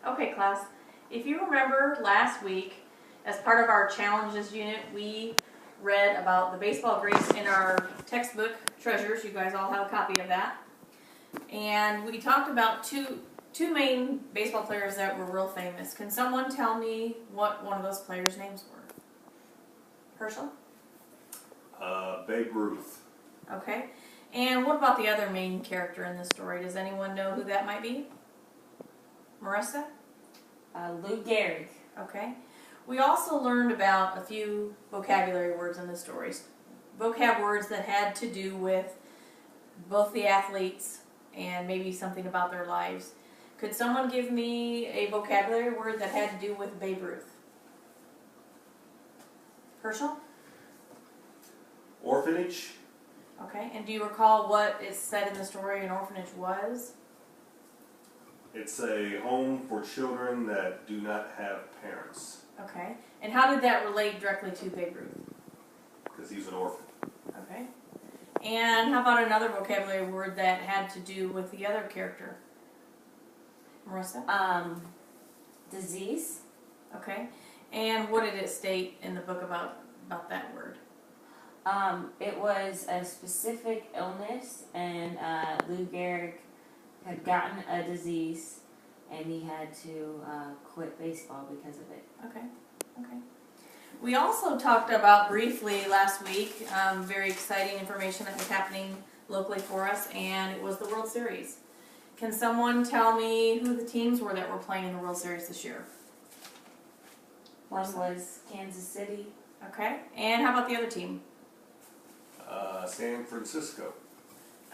Okay, class. If you remember last week, as part of our challenges unit, we read about the baseball greats in our textbook, Treasures. You guys all have a copy of that. And we talked about two main baseball players that were real famous. Can someone tell me what one of those players' names were? Herschel? Babe Ruth. Okay. And what about the other main character in the story? Does anyone know who that might be? Marissa? Lou Gehrig. Okay. We also learned about a few vocabulary words in the stories. Vocab words that had to do with both the athletes and maybe something about their lives. Could someone give me a vocabulary word that had to do with Babe Ruth? Herschel? Orphanage. Okay. And do you recall what is said in the story an orphanage was? It's a home for children that do not have parents. Okay. And how did that relate directly to Babe Ruth? Because he's an orphan. Okay. And how about another vocabulary word that had to do with the other character? Marissa? Disease. Okay. And what did it state in the book about that word? It was a specific illness, and Lou Gehrig had gotten a disease, and he had to quit baseball because of it. Okay. Okay. We also talked about briefly last week very exciting information that was happening locally for us, and it was the World Series. Can someone tell me who the teams were that were playing in the World Series this year? One was Kansas City. Okay. And how about the other team? San Francisco.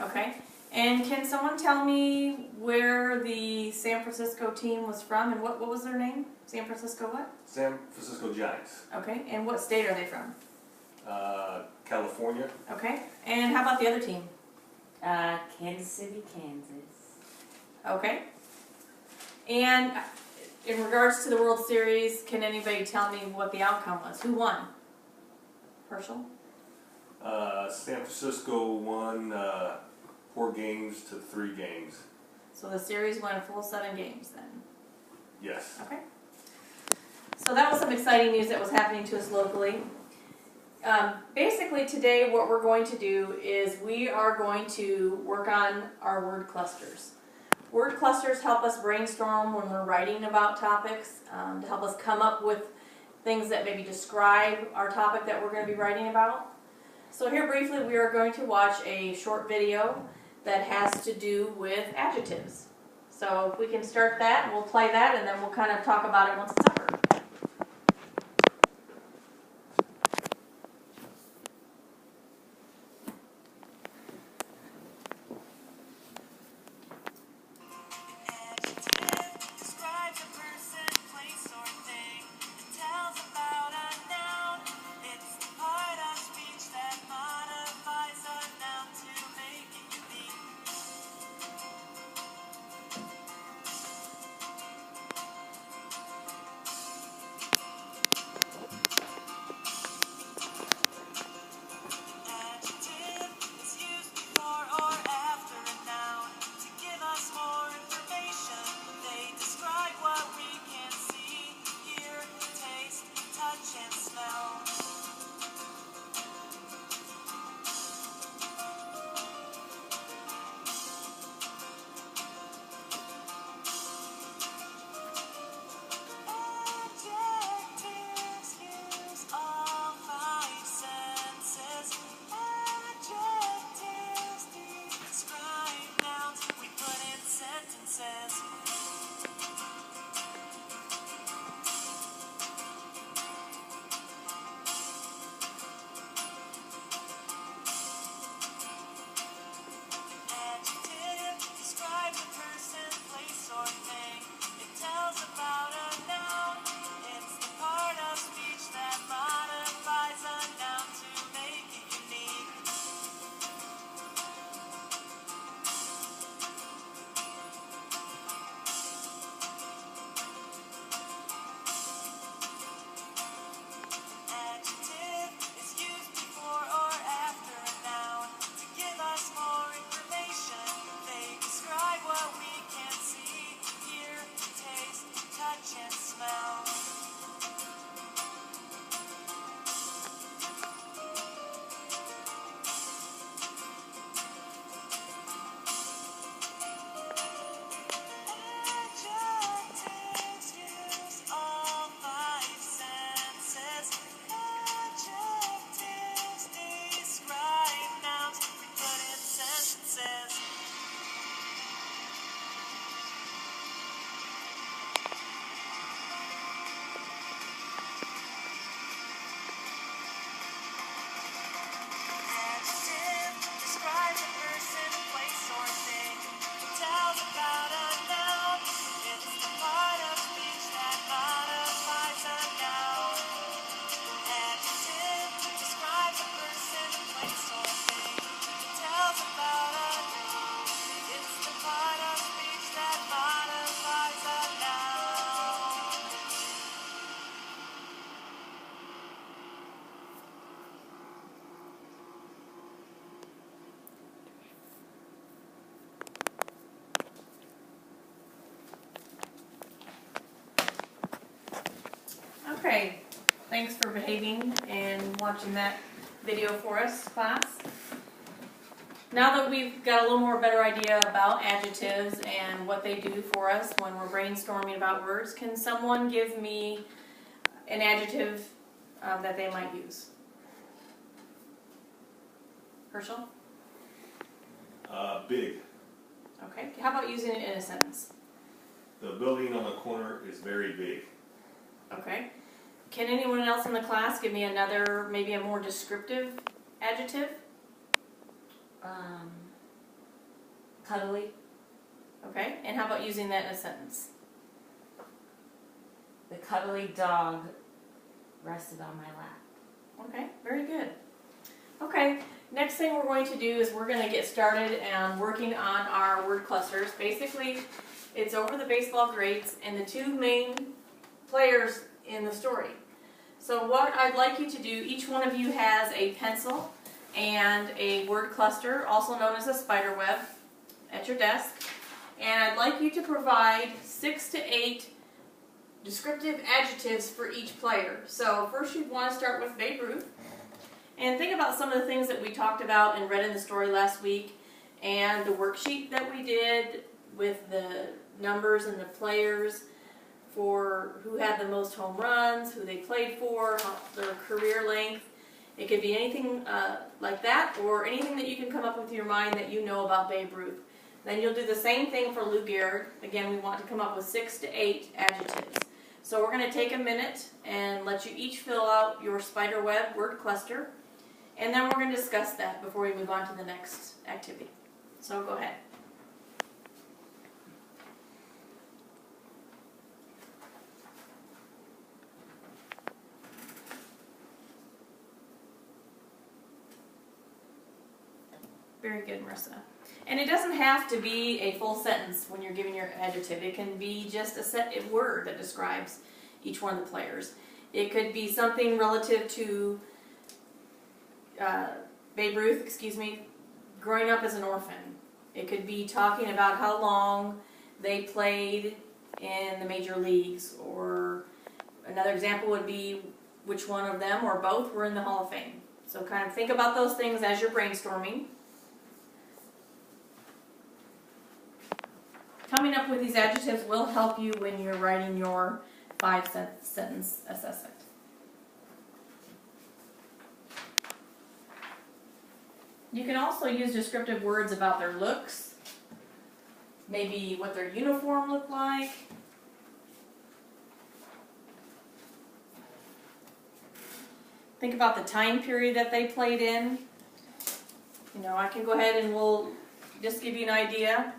Okay. And can someone tell me where the San Francisco team was from and what was their name? San Francisco what? San Francisco Giants. Okay. And what state are they from? California. Okay. And how about the other team? Kansas City, Kansas. Okay. And in regards to the World Series, can anybody tell me what the outcome was? Who won? Herschel? San Francisco won 4 games to 3 games. So the series went a full 7 games then? Yes. Okay. So that was some exciting news that was happening to us locally. Basically today what we're going to do is we are going to work on our word clusters. Word clusters help us brainstorm when we're writing about topics, to help us come up with things that maybe describe our topic that we're going to be writing about. So here briefly we are going to watch a short video that has to do with adjectives. So if we can start that, and we'll play that, and then we'll kind of talk about it once it's over. Okay, thanks for behaving and watching that video for us, class. Now that we've got a little more better idea about adjectives and what they do for us when we're brainstorming about words, can someone give me an adjective that they might use? Herschel? Big. Okay, how about using it in a sentence? The building on the corner is very big. Okay. Can anyone else in the class give me another, maybe a more descriptive adjective? Cuddly. Okay, and how about using that in a sentence? The cuddly dog rested on my lap. Okay, very good. Okay, next thing we're going to do is we're going to get started and working on our word clusters. Basically, it's over the baseball greats and the two main players in the story. So what I'd like you to do, each one of you has a pencil and a word cluster, also known as a spider web, at your desk. And I'd like you to provide 6 to 8 descriptive adjectives for each player. So first you'd want to start with Babe Ruth. And think about some of the things that we talked about and read in the story last week, and the worksheet that we did with the numbers and the players for who had the most home runs, who they played for, their career length. It could be anything like that, or anything that you can come up with in your mind that you know about Babe Ruth. Then you'll do the same thing for Lou Gehrig. Again, we want to come up with 6 to 8 adjectives. So we're going to take a minute and let you each fill out your spider web word cluster. And then we're going to discuss that before we move on to the next activity. So go ahead. Very good, Marissa. And it doesn't have to be a full sentence when you're giving your adjective. It can be just a word that describes each one of the players. It could be something relative to Babe Ruth, growing up as an orphan. It could be talking about how long they played in the major leagues, or another example would be which one of them or both were in the Hall of Fame. So kind of think about those things as you're brainstorming. Coming up with these adjectives will help you when you're writing your 5-sentence assessment. You can also use descriptive words about their looks, maybe what their uniform looked like. Think about the time period that they played in. You know, I can go ahead and we'll just give you an idea.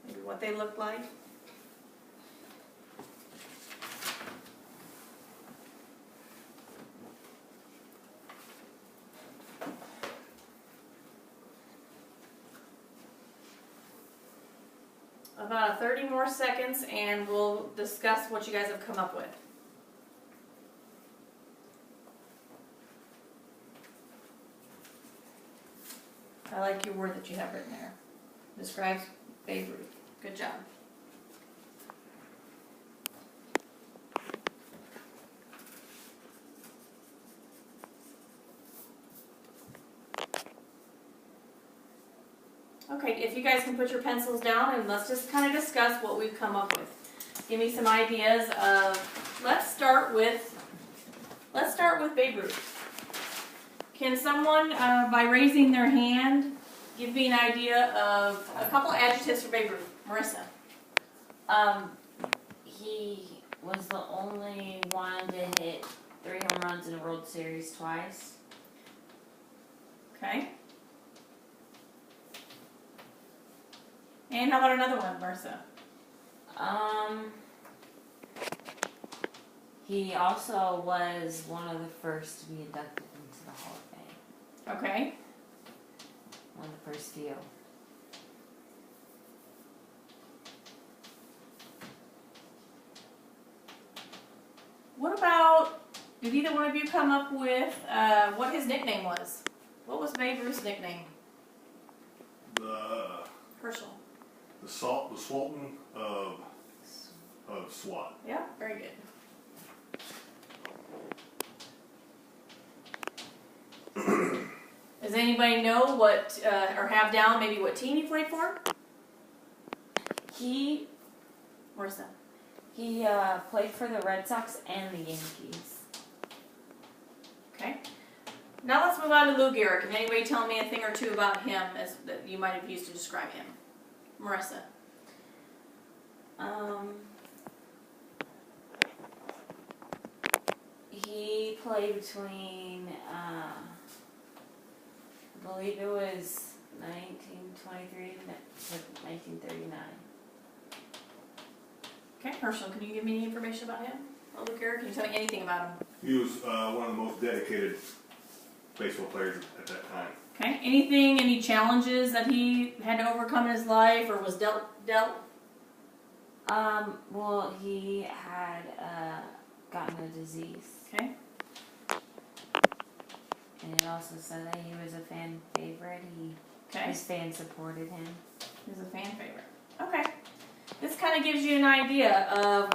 Maybe what they looked like. About 30 more seconds and we'll discuss what you guys have come up with. I like your word that you have written there. Describes Babe Ruth. Good job. Okay, if you guys can put your pencils down and let's just kind of discuss what we've come up with. Give me some ideas of, let's start with Babe Ruth. Can someone, by raising their hand, give me an idea of a couple adjectives for Babe Ruth? Marissa. He was the only one to hit 3 home runs in a World Series twice. Okay. And how about another one, Marissa? He also was one of the first to be inducted into the Hall of Fame. Okay. One of the first few. What about, did either one of you come up with what his nickname was? What was Babe Ruth's nickname? The Herschel. The Sultan of SWAT. Yeah, very good. Does anybody know what, or have down maybe what team he played for? He Marissa. played for the Red Sox and the Yankees. Okay. Now let's move on to Lou Gehrig. Can anybody tell me a thing or two about him as that you might have used to describe him? Marissa. He played between, I believe it was 1923 to 1939. Okay, Herschel, can you give me any information about him? Lou Gehrig, can you tell me anything about him? He was one of the most dedicated baseball players at that time. Okay, any challenges that he had to overcome in his life or was dealt? Well, he had gotten a disease. Okay. And it also said that he was a fan favorite. Okay. His fans supported him. He's a fan favorite. Okay. This kind of gives you an idea of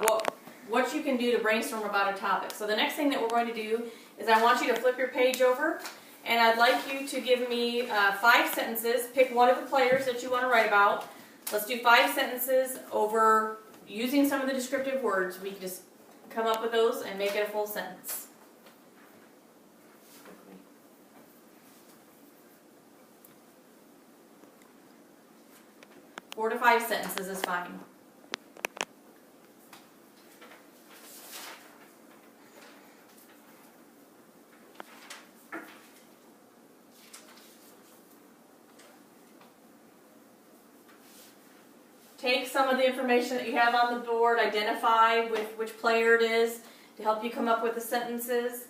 what you can do to brainstorm about a topic. So the next thing that we're going to do is I want you to flip your page over, and I'd like you to give me 5 sentences. Pick one of the players that you want to write about. Let's do 5 sentences over using some of the descriptive words. We can just come up with those and make it a full sentence. 4 to 5 sentences is fine. Take some of the information that you have on the board, identify with which player it is to help you come up with the sentences.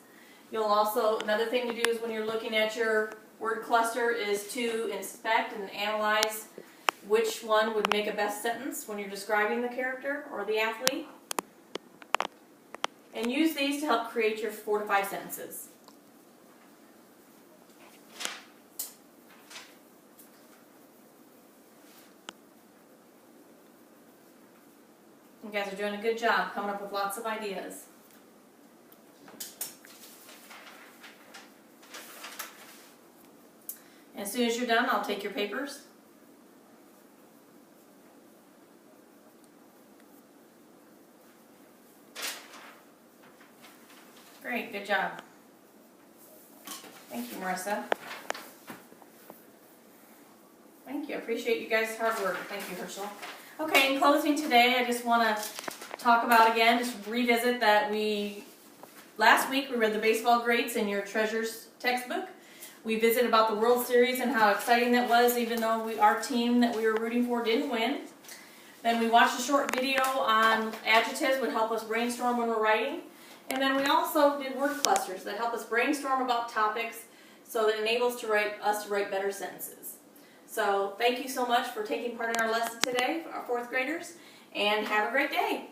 You'll also, another thing to do is when you're looking at your word cluster is to inspect and analyze which one would make a best sentence when you're describing the character or the athlete. And use these to help create your 4 to 5 sentences. You guys are doing a good job coming up with lots of ideas. And as soon as you're done, I'll take your papers. Great, good job. Thank you, Marissa. Thank you, I appreciate you guys' hard work. Thank you, Herschel. Okay, in closing today, I just want to talk about again, just revisit that last week we read the baseball greats in your Treasures textbook. We visited about the World Series and how exciting that was, even though our team that we were rooting for didn't win. Then we watched a short video on adjectives would help us brainstorm when we're writing. And then we also did word clusters that help us brainstorm about topics so that enables us to write better sentences. So thank you so much for taking part in our lesson today, our 4th graders, and have a great day.